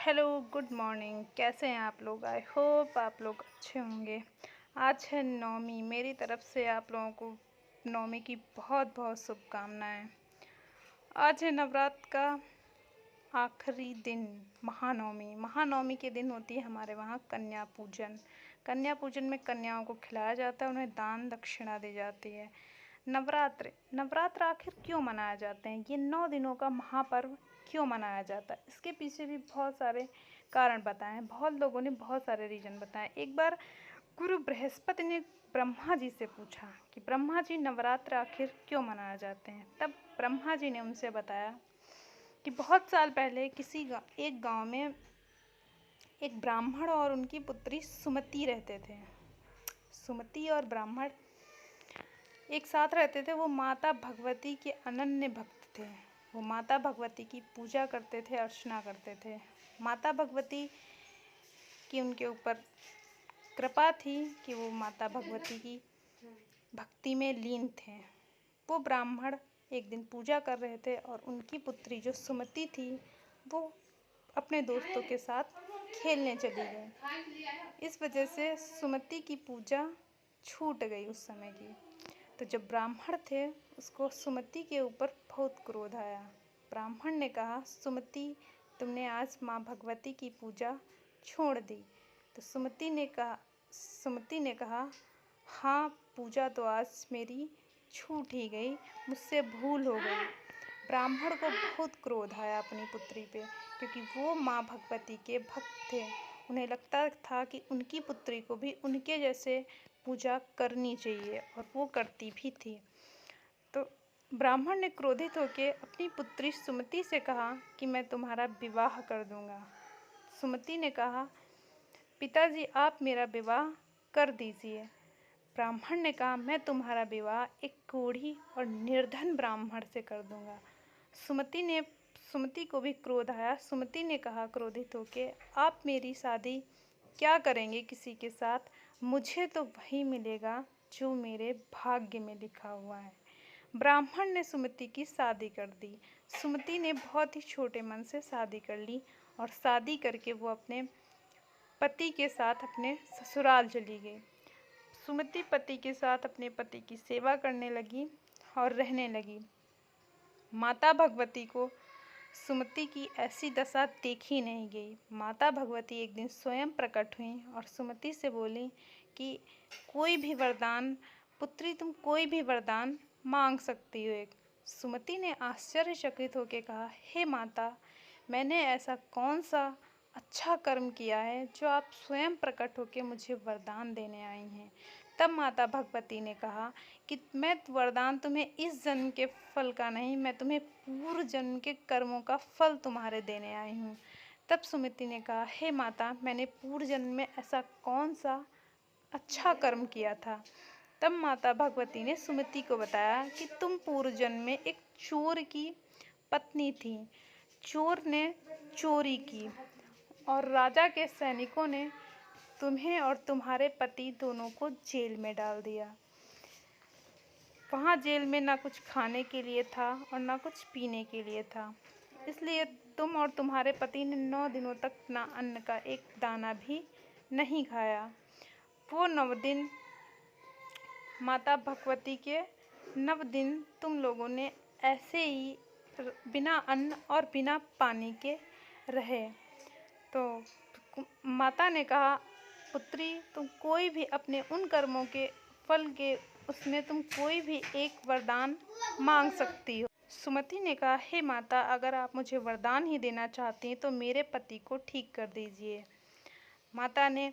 Hello, good morning. कैसे हैं आप लोग? आई होप आप लोग अच्छे होंगे। आज है नवमी। मेरी तरफ से आप लोगों को नवमी की बहुत बहुत शुभकामनाएं। आज है नवरात्र का आखिरी दिन, महानवमी। महानवमी के दिन होती है हमारे वहाँ कन्या पूजन। कन्या पूजन में कन्याओं को खिलाया जाता है, उन्हें दान दक्षिणा दी जाती है। नवरात्र आखिर क्यों मनाए जाते हैं? ये 9 दिनों का महापर्व क्यों मनाया जाता है? इसके पीछे भी बहुत सारे कारण बताए हैं। बहुत लोगों ने बहुत सारे रीज़न बताए। एक बार गुरु बृहस्पति ने ब्रह्मा जी से पूछा कि ब्रह्मा जी, नवरात्र आखिर क्यों मनाए जाते हैं? तब ब्रह्मा जी ने उनसे बताया कि बहुत साल पहले एक गांव में एक ब्राह्मण और उनकी पुत्री सुमति रहते थे। सुमति और ब्राह्मण एक साथ रहते थे। वो माता भगवती के अनन्य भक्त थे। वो माता भगवती की पूजा करते थे, अर्चना करते थे। माता भगवती की उनके ऊपर कृपा थी कि वो माता भगवती की भक्ति में लीन थे। वो ब्राह्मण एक दिन पूजा कर रहे थे और उनकी पुत्री जो सुमति थी वो अपने दोस्तों के साथ खेलने चली गई। इस वजह से सुमति की पूजा छूट गई उस समय की। तो जब ब्राह्मण थे, उसको सुमति के ऊपर बहुत क्रोध आया। ब्राह्मण ने कहा, सुमति, तुमने आज माँ भगवती की पूजा छोड़ दी। तो सुमति ने कहा, हाँ, पूजा तो आज मेरी छूट ही गई, मुझसे भूल हो गई। ब्राह्मण को बहुत क्रोध आया अपनी पुत्री पे, क्योंकि वो माँ भगवती के भक्त थे। उन्हें लगता था कि उनकी पुत्री को भी उनके जैसे पूजा करनी चाहिए, और वो करती भी थी। तो ब्राह्मण ने क्रोधित होकर अपनी पुत्री सुमति से कहा कि मैं तुम्हारा विवाह कर दूंगा। सुमति ने कहा, पिताजी, आप मेरा विवाह कर दीजिए। ब्राह्मण ने कहा, मैं तुम्हारा विवाह एक कोढ़ी और निर्धन ब्राह्मण से कर दूंगा। सुमति को भी क्रोध आया। सुमति ने कहा क्रोधित होकर, आप मेरी शादी क्या करेंगे किसी के साथ? मुझे तो वही मिलेगा जो मेरे भाग्य में लिखा हुआ है। ब्राह्मण ने सुमति की शादी कर दी। सुमति ने बहुत ही छोटे मन से शादी कर ली, और शादी करके वो अपने पति के साथ अपने ससुराल चली गई। सुमति पति के साथ अपने पति की सेवा करने लगी और रहने लगी। माता भगवती को सुमति की ऐसी दशा देखी नहीं गई। माता भगवती एक दिन स्वयं प्रकट हुई और सुमति से बोली कि कोई भी वरदान, पुत्री, तुम कोई भी वरदान मांग सकती हो। सुमति ने आश्चर्यचकित होकर कहा, हे माता, मैंने ऐसा कौन सा अच्छा कर्म किया है जो आप स्वयं प्रकट होकर मुझे वरदान देने आई हैं? तब माता भगवती ने कहा कि मैं वरदान तुम्हें इस जन्म के फल का नहीं, मैं तुम्हें पूर्व जन्म के कर्मों का फल तुम्हारे देने आई हूँ। तब सुमति ने कहा, हे माता, मैंने पूर्व जन्म में ऐसा कौन सा अच्छा कर्म किया था? तब माता भगवती ने सुमति को बताया कि तुम पूर्व जन्म में एक चोर की पत्नी थी। चोर ने चोरी की और राजा के सैनिकों ने तुम्हें और तुम्हारे पति दोनों को जेल में डाल दिया। वहाँ जेल में ना कुछ खाने के लिए था और ना कुछ पीने के लिए था, इसलिए तुम और तुम्हारे पति ने 9 दिनों तक ना अन्न का एक दाना भी नहीं खाया। वो 9 दिन, माता भगवती के 9 दिन तुम लोगों ने ऐसे ही बिना अन्न और बिना पानी के रहे। तो माता ने कहा, पुत्री, तुम कोई भी अपने उन कर्मों के फल के उसमें तुम कोई भी एक वरदान मांग सकती हो। सुमति ने कहा, हे माता, अगर आप मुझे वरदान ही देना चाहती हैं तो मेरे पति को ठीक कर दीजिए। माता ने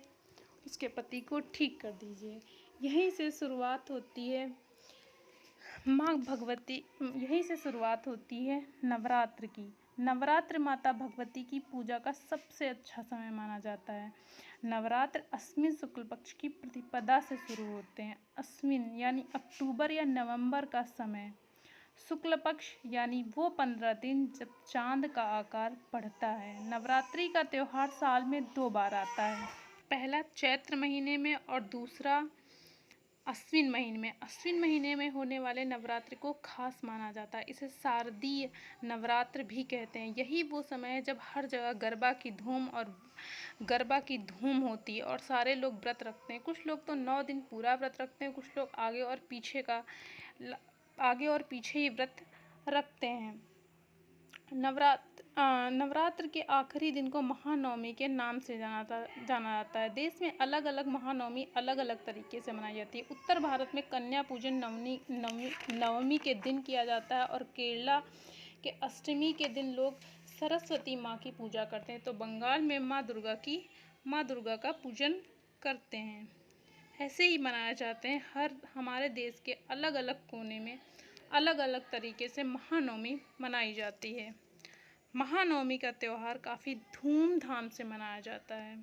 उसके पति को ठीक कर दीजिए। यहीं से शुरुआत होती है यहीं से शुरुआत होती है नवरात्र की। नवरात्र माता भगवती की पूजा का सबसे अच्छा समय माना जाता है। नवरात्र अश्विन शुक्ल पक्ष की प्रतिपदा से शुरू होते हैं। अश्विन यानी अक्टूबर या नवंबर का समय, शुक्ल पक्ष यानी वो 15 दिन जब चांद का आकार बढ़ता है। नवरात्रि का त्यौहार साल में 2 बार आता है, पहला चैत्र महीने में और दूसरा अश्विन महीने में होने वाले नवरात्रि को खास माना जाता है। इसे शारदीय नवरात्र भी कहते हैं। यही वो समय है जब हर जगह गरबा की धूम होती है और सारे लोग व्रत रखते हैं। कुछ लोग तो 9 दिन पूरा व्रत रखते हैं, कुछ लोग आगे और पीछे ही व्रत रखते हैं। नवरात्र के आखिरी दिन को महानवमी के नाम से जाना जाता है। देश में अलग अलग महानवमी अलग अलग तरीके से मनाई जाती है। उत्तर भारत में कन्या पूजन नवमी के दिन किया जाता है और केरला के अष्टमी के दिन लोग सरस्वती माँ की पूजा करते हैं। तो बंगाल में माँ दुर्गा का पूजन करते हैं। ऐसे ही मनाए जाते हैं। हमारे देश के अलग अलग कोने में अलग अलग तरीके से महानवमी मनाई जाती है। महानवमी का त्यौहार काफ़ी धूमधाम से मनाया जाता है।